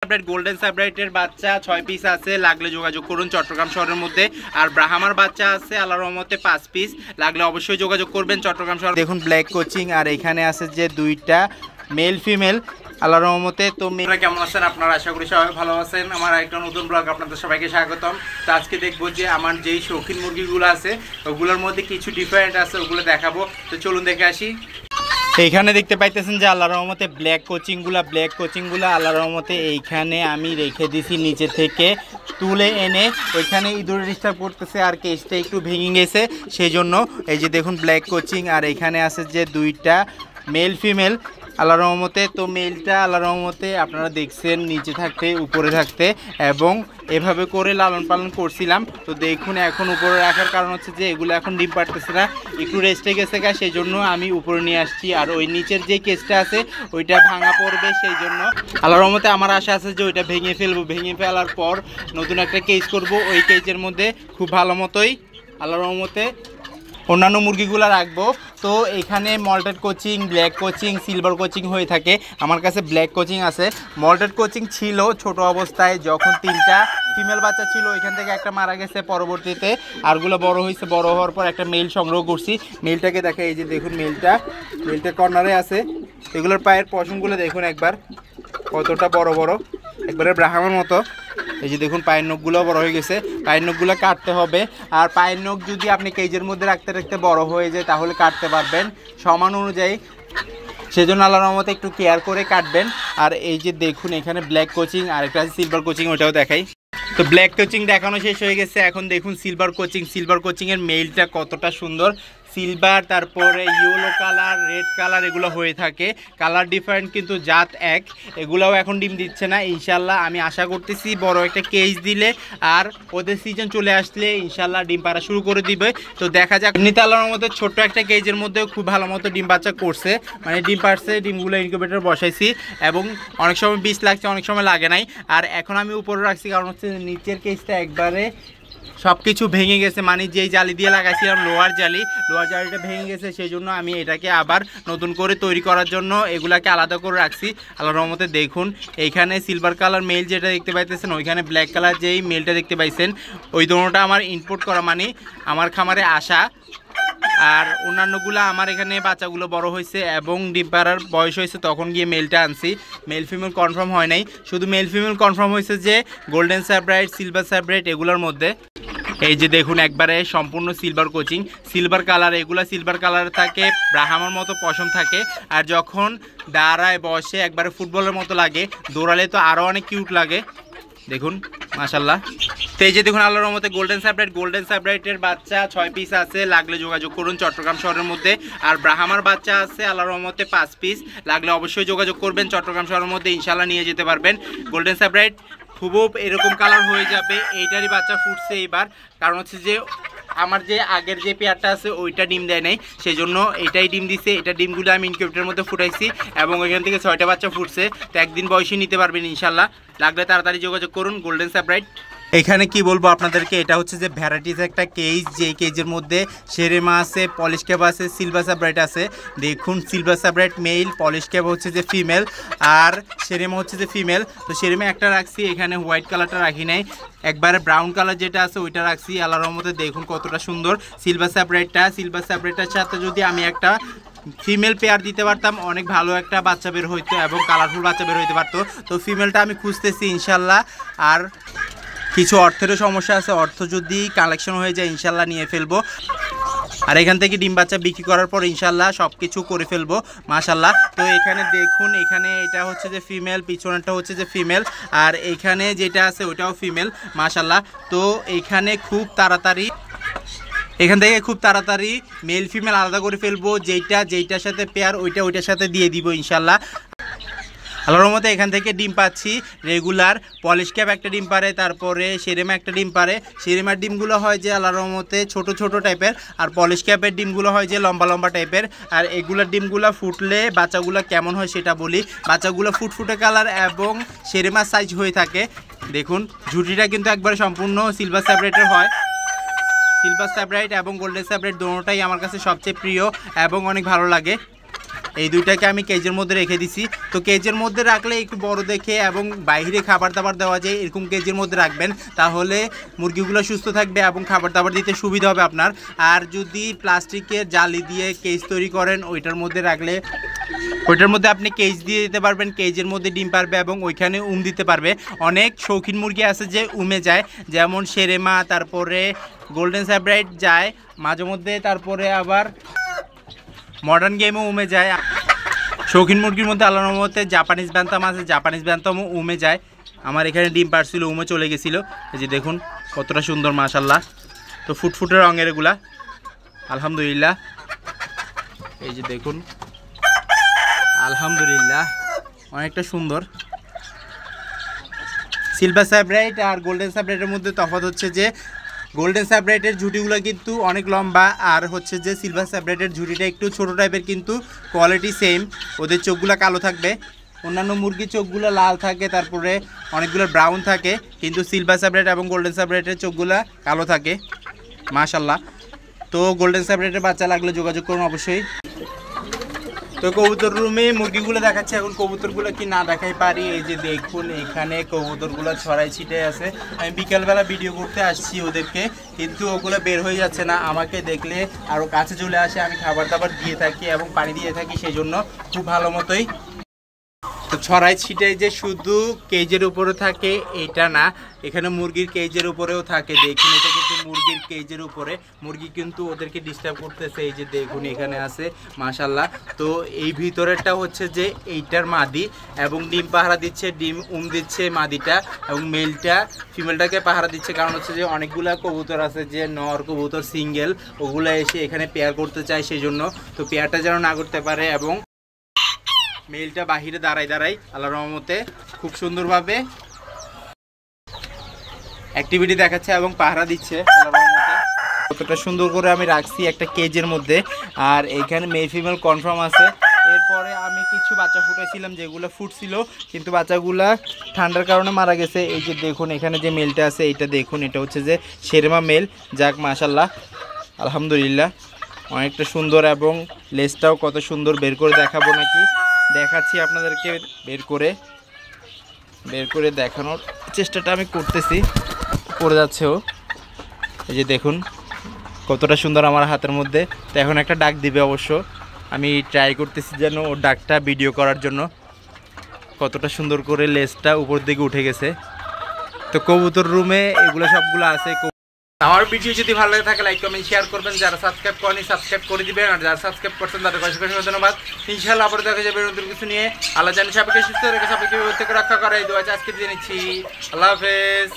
Golden স্যাব্রাইটের বাচ্চা 6 piece আছে, লাগলে যোগাযোগ করুন চট্টগ্রাম শহরের মধ্যে। আর ব্রাহ্মার বাচ্চা আছে আল্লাহর রহমতে 5 পিস, লাগলে অবশ্যই যোগাযোগ করবেন চট্টগ্রাম শহর। দেখুন ব্ল্যাক কোচিং, আর এখানে আছে যে দুইটা মেল ফিমেল আল্লাহর রহমতে। তো মেয়েরা কেমন আছেন আপনারা? আশা করি সবাই ভালো আছেন। আমার একটা নতুন ব্লগ আপনাদের সবাইকে স্বাগতম। তো আজকে দেখবো যে আমার যেই শৌখিন মুরগিগুলো আছে ওগুলোর মধ্যে কিছু ডিফারেন্ট আছে, ওগুলো দেখাবো। তো চলুন দেখে আসি। এইখানে দেখতে পাইতেছেন যে আল্লাহর রহমতে ব্ল্যাক কোচিংগুলো আল্লাহর রহমতে এইখানে আমি রেখে দিছি, নিচে থেকে তুলে এনে ওইখানে ইঁদুর ডিস্টার্ব করতেছে আর কেসটা একটু ভেঙে গেছে, সেই জন্য এই যে দেখুন ব্ল্যাক কোচিং। আর এখানে আছে যে দুইটা মেল ফিমেল আল্লাহর রহমতে। তো মেলটা আল্লাহর রহমতে আপনারা দেখছেন নিচে থাকতে উপরে থাকতে, এবং এভাবে করে লালন পালন করছিলাম। তো দেখুন এখন উপরে রাখার কারণ হচ্ছে যে এগুলো এখন ডিম পারতেছে না, একটু রেস্টে গেছে গা, সেই জন্য আমি উপরে নিয়ে আসছি। আর ওই নিচের যে কেসটা আছে ওইটা ভাঙা পড়বে, সেই জন্য আল্লাহর রহমতে আমার আশা আছে যে ওইটা ভেঙে ফেলবো। ভেঙে ফেলার পর নতুন একটা কেস করব, ওই কেসের মধ্যে খুব ভালো মতোই আল্লাহর রহমতে অন্যান্য মুরগিগুলো রাখবো। তো এখানে malted coaching, black coaching, silver coaching হয়ে থাকে। আমার কাছে ব্ল্যাক কোচিং আছে। মল্টেড কোচিং ছিল ছোট অবস্থায়, যখন 3টা ফিমেল বাচ্চা ছিল ওইখান থেকে একটা মারা গেছে, পরবর্তীতে আরগুলো বড় হয়েছে। বড় হওয়ার পর একটা মেল সংগ্রহ করছি। মেলটাকে দেখে, এই যে দেখুন মেলটা কর্নারে আছে। এগুলোর পায়ের পশমগুলো দেখুন একবার কতটা বড় বড়, একবারে ব্রাহ্মণের মতো। এই যে দেখুন পায়ের নখগুলো বড় হয়ে গেছে, পায়ের নখগুলো কাটতে হবে। আর পায়ের নখ যদি আপনি কেজের মধ্যে রাখতে রাখতে বড় হয়ে যায় তাহলে কাটতে পারবেন সমান অনুযায়ী, সেজন্য আল্লাহর রহমতে একটু কেয়ার করে কাটবেন। আর এই যে দেখুন এখানে ব্ল্যাক কোচিং আর একটা আছে সিলভার কোচিং, ওটাও দেখাই। তো ব্ল্যাক কোচিং দেখানো শেষ হয়ে গেছে, এখন দেখুন সিলভার কোচিংয়ের মেলটা কতটা সুন্দর। সিলভার, তারপরে ইয়েলো কালার, রেড কালার এগুলো হয়ে থাকে। কালার ডিফারেন্ট কিন্তু জাত এক। এগুলোও এখন ডিম দিচ্ছে না। ইনশাল্লাহ আমি আশা করতেছি বড় একটা কেজ দিলে আর ওদের সিজন চলে আসলে ইনশাল্লাহ ডিম পাড়া শুরু করে দিবে। তো দেখা যাক। এমনিতে আল্লাহর মধ্যে ছোট্ট একটা কেজের মধ্যেও খুব ভালো মতো ডিম বাচ্চা করছে, মানে ডিম পাড়ছে। ডিমগুলো ইনকিউবেটর বসাইছি এবং অনেক সময় 20 লাগছে, অনেক সময় লাগে নাই। আর এখন আমি উপরে রাখছি কারণ হচ্ছে নিচের কেজটা একবারে সব কিছু ভেঙে গেছে, মানে যেই জালি দিয়ে লাগাইছিলাম লোহার জালিটা ভেঙে গেছে, সেই জন্য আমি এটাকে আবার নতুন করে তৈরি করার জন্য এগুলাকে আলাদা করে রাখছি। আল্লাহর রহমতে দেখুন এইখানে সিলভার কালার মেল যেটা দেখতে পাইতেছেন, ওইখানে ব্ল্যাক কালার যেই মেলটা দেখতে পাইছেন, ওই দুটোটা আমার ইনপুট করা, মানে আমার খামারে আসা। আর অন্যান্যগুলো আমার এখানে বাচ্চাগুলো বড় হয়েছে এবং ডিম পাড়ার বয়স হয়েছে, তখন গিয়ে মেলটা আনছি। মেল ফিমেল কনফার্ম হয় নাই, শুধু মেল ফিমেল কনফার্ম হয়েছে যে গোল্ডেন স্যাব্রাইট, সিলভার স্যাব্রাইট এগুলোর মধ্যে। এই যে দেখুন একবারে সম্পূর্ণ সিলভার কোচিং, সিলভার কালার। এগুলো সিলভার কালার থাকে, ব্রাহ্মার মতো পশম থাকে। আর যখন দাঁড়ায় বসে একবারে ফুটবলের মতো লাগে, দৌড়ালে তো আরও অনেক কিউট লাগে। দেখুন মাশাল্লাহ। তো এই যে দেখুন আল্লাহর রহমতে গোল্ডেন স্যাব্রাইটের বাচ্চা 6 পিস আছে, লাগলে যোগাযোগ করুন চট্টগ্রাম শহরের মধ্যে। আর ব্রাহ্মার বাচ্চা আছে আল্লাহর রহমতে 5 পিস, লাগলে অবশ্যই যোগাযোগ করবেন চট্টগ্রাম শহরের মধ্যে, ইনশাল্লাহ নিয়ে যেতে পারবেন। গোল্ডেন স্যাব্রাইট খুব এরকম কালার হয়ে যাবে। এইটারই বাচ্চা ফুটছে এইবার, কারণ হচ্ছে যে আমার যে আগের যে পেয়ারটা আছে ওইটা ডিম দেয় নাই, সেই জন্য এটাই ডিম দিছে। এটা ডিমগুলো আমি ইনকিউবেটরের মধ্যে ফুটাইছি এবং ওইখান থেকে 6টা বাচ্চা ফুটছে। তো একদিন বয়সে নিতে পারবেন ইনশাল্লাহ, লাগলে তাড়াতাড়ি যোগাযোগ করুন। গোল্ডেন স্যাব্রাইট এখানে কি বলবো আপনাদেরকে, এটা হচ্ছে যে ভ্যারাইটিস একটা কেজ, যে কেজের মধ্যে সেরেমা আছে, পলিশ ক্যাপ আছে, সিলভার স্যাব্রাইট আছে। দেখুন silver Sebright mail, polish cap হচ্ছে যে ফিমেল, আর সেরেমা হচ্ছে যে ফিমেল। তো সেরেমা একটা রাখছি, এখানে হোয়াইট কালারটা রাখি নাই, একবারে ব্রাউন কালার যেটা আছে ওইটা রাখছি। আল্লাহর রহমতে দেখুন কতটা সুন্দর সিলভার স্যাব্রাইটটার সাথে যদি আমি একটা ফিমেল পেয়ার দিতে পারতাম, অনেক ভালো একটা বাচ্চা বের হইতো এবং কালারফুল বাচ্চা বের হইতে পারতো। তো ফিমেলটা আমি খুঁজতেছি ইনশাল্লাহ। আর কিছু অর্থেরও সমস্যা আছে, অর্থ যদি কালেকশন হয়ে যায় ইনশাল্লাহ নিয়ে ফেলবো। আর এখান থেকে ডিম বাচ্চা বিক্রি করার পর ইনশাল্লাহ সব কিছু করে ফেলবো মাশাল্লাহ। তো এখানে দেখুন, এখানে এটা হচ্ছে যে ফিমেল, পিছনেরটা হচ্ছে যে ফিমেল, আর এখানে যেটা আছে ওটাও ফিমেল মাশাল্লাহ। তো এখানে এখান থেকে খুব তাড়াতাড়ি মেল ফিমেল আলাদা করে ফেলবো, যেইটার সাথে পেয়ার ওইটার সাথে দিয়ে দিব ইনশাল্লাহ। আল্লাহর রহমতে এখান থেকে ডিম পাচ্ছি রেগুলার। পলিশ ক্যাপ একটা ডিম পারে, তারপরে সেরেমা একটা ডিম পারে। সেরেমার ডিমগুলো হয় যে আল্লাহর রহমতে ছোট ছোট টাইপের, আর পলিশ ক্যাপের ডিমগুলো হয় যে লম্বা লম্বা টাইপের। আর এগুলোর ডিমগুলো ফুটলে বাচ্চাগুলো কেমন হয় সেটা বলি। বাচ্চাগুলো ফুটফুটে কালার এবং সেরেমার সাইজ হয়ে থাকে। দেখুন ঝুটিটা কিন্তু একবারে সম্পূর্ণ সিলভার স্যাব্রাইটের হয়। সিলভার স্যাব্রাইট এবং গোল্ডেন স্যাব্রাইট দুটোটাই আমার কাছে সবচেয়ে প্রিয় এবং অনেক ভালো লাগে। এই দুইটাকে আমি কেজের মধ্যে রেখে দিছি। তো কেজের মধ্যে রাখলে একটু বড় দেখে এবং বাইরে খাবার দাবার দেওয়া যায় এরকম কেজের মধ্যে রাখবেন, তাহলে মুরগিগুলো সুস্থ থাকবে এবং খাবার দাবার দিতে সুবিধা হবে আপনার। আর যদি প্লাস্টিকের জালি দিয়ে কেজ তৈরি করেন ওইটার মধ্যে রাখলে ওইটার মধ্যে আপনি কেজ দিয়ে দিতে পারবেন, কেজের মধ্যে ডিম পারবে এবং ওইখানে দিতে পারবে। অনেক শৌখিন মুরগি আছে যে যায়, যেমন শেরেমা, তারপরে গোল্ডেন স্যাব্রাইট যায় মাঝে মধ্যে, তারপরে আবার মডার্ন গেমও যায়। শৌখিন মুরগির মধ্যে আল্লাহর রহমতে জাপানিজ ব্যান্তাম আছে, জাপানিজ ব্যান্তামও যায়। আমার এখানে ডিম পারছিল, চলে গেছিল। এই যে দেখুন কতটা সুন্দর মাশাল্লাহ। তো ফুটফুটে রঙের এগুলা আলহামদুলিল্লাহ। এই যে দেখুন আলহামদুলিল্লাহ অনেকটা সুন্দর। সিলভার স্যাব্রাইট আর গোল্ডেন স্যাব্রাইটের মধ্যে তফাৎ হচ্ছে যে গোল্ডেন স্যাব্রাইটের ঝুঁটিগুলো কিন্তু অনেক লম্বা, আর হচ্ছে যে সিলভার স্যাব্রাইটের ঝুঁটিটা একটু ছোট টাইপের, কিন্তু কোয়ালিটি সেম। ওদের চোখগুলো কালো থাকবে, অন্যান্য মুরগির চোখগুলো লাল থাকে, তারপরে অনেকগুলো ব্রাউন থাকে, কিন্তু সিলভার স্যাব্রাইট এবং গোল্ডেন স্যাব্রাইটের চোখগুলো কালো থাকে মাশাল্লাহ। তো গোল্ডেন স্যাব্রাইটের বাচ্চা লাগলে যোগাযোগ করুন অবশ্যই। তো কবুতর রুমে মুরগিগুলো দেখাচ্ছে, এখন কবুতরগুলো কি না দেখাই পারি। এই যে দেখুন এখানে কবুতরগুলো ছড়াই ছিটে আছে। আমি বিকালবেলা ভিডিও করতে আসছি ওদেরকে, কিন্তু ওগুলো বের হয়ে যাচ্ছে না, আমাকে দেখলে আরও কাছে চলে আসে। আমি খাবার দাবার দিয়ে থাকি এবং পানি দিয়ে থাকি, সেই জন্য খুব ভালো মতোই। তো ছড়াই ছিটাই যে শুধু কেজের উপরে থাকে এটা না, এখানে মুরগির কেজের উপরেও থাকে। দেখুন এটা কিন্তু মুরগির কেজের উপরে, মুরগি কিন্তু ওদেরকে ডিস্টার্ব করতেছে। এই যে দেখুন এখানে আছে মাশাল্লাহ। তো এই ভিতরেরটা হচ্ছে যে এইটার মাদি এবং ডিম পাহারা দিচ্ছে, ডিম দিচ্ছে মাদিটা, এবং মেলটা ফিমেলটাকে পাহারা দিচ্ছে। কারণ হচ্ছে যে অনেকগুলা কবুতর আছে যে নর কবুতর সিঙ্গেল, ওগুলো এসে এখানে পেয়ার করতে চায়, সেই জন্য। তো পেয়ারটা যেন না করতে পারে, এবং মেলটা বাহিরে দাঁড়াই আল্লাহর রহমতে খুব সুন্দরভাবে অ্যাক্টিভিটি দেখাচ্ছে এবং পাহারা দিচ্ছে আল্লাহর রহমতে। কতটা সুন্দর করে আমি রাখছি একটা কেজের মধ্যে, আর এখানে মেল ফিমেল কনফার্ম আছে। এরপরে আমি কিছু বাচ্চা ফুটাইছিলাম যেগুলো ফুটছিল, কিন্তু বাচ্চাগুলা ঠান্ডার কারণে মারা গেছে। এই যে দেখুন এখানে যে মেলটা আছে এইটা দেখুন, এটা হচ্ছে যে শেরমা মেল। যাক মাশাল্লাহ আলহামদুলিল্লাহ অনেকটা সুন্দর, এবং লেজটাও কত সুন্দর। বের করে দেখাবো নাকি, দেখাচ্ছি আপনাদেরকে। বের করে দেখানোর চেষ্টাটা আমি করতেছি, পড়ে যাচ্ছেও। এই যে দেখুন কতটা সুন্দর আমার হাতের মধ্যে। তো এখন একটা ডাক দিবে অবশ্য, আমি ট্রাই করতেছি যেন ওর ডাকটা ভিডিও করার জন্য। কতটা সুন্দর করে লেজটা উপর দিকে উঠে গেছে। তো কবুতর রুমে এগুলো সবগুলো আছে। আমার ভিডিও যদি ভালো লাগে থাকে লাইক কমেন্ট শেয়ার করবেন, যারা সাবস্ক্রাইব করেনি সাবস্ক্রাইব করে দিবেন, আর যারা সাবস্ক্রাইব করছেন তাদের অসংখ্য ধন্যবাদ। ইনশাআল্লাহ আবার দেখা যাবে নতুন কিছু নিয়ে। আল্লাহ জানি সবাইকে সুস্থ রেখে সবাইকে বিপদ থেকে রক্ষা করে এই দোয়া আজকে দিয়ে নিচ্ছি। আল্লাহ হাফেজ।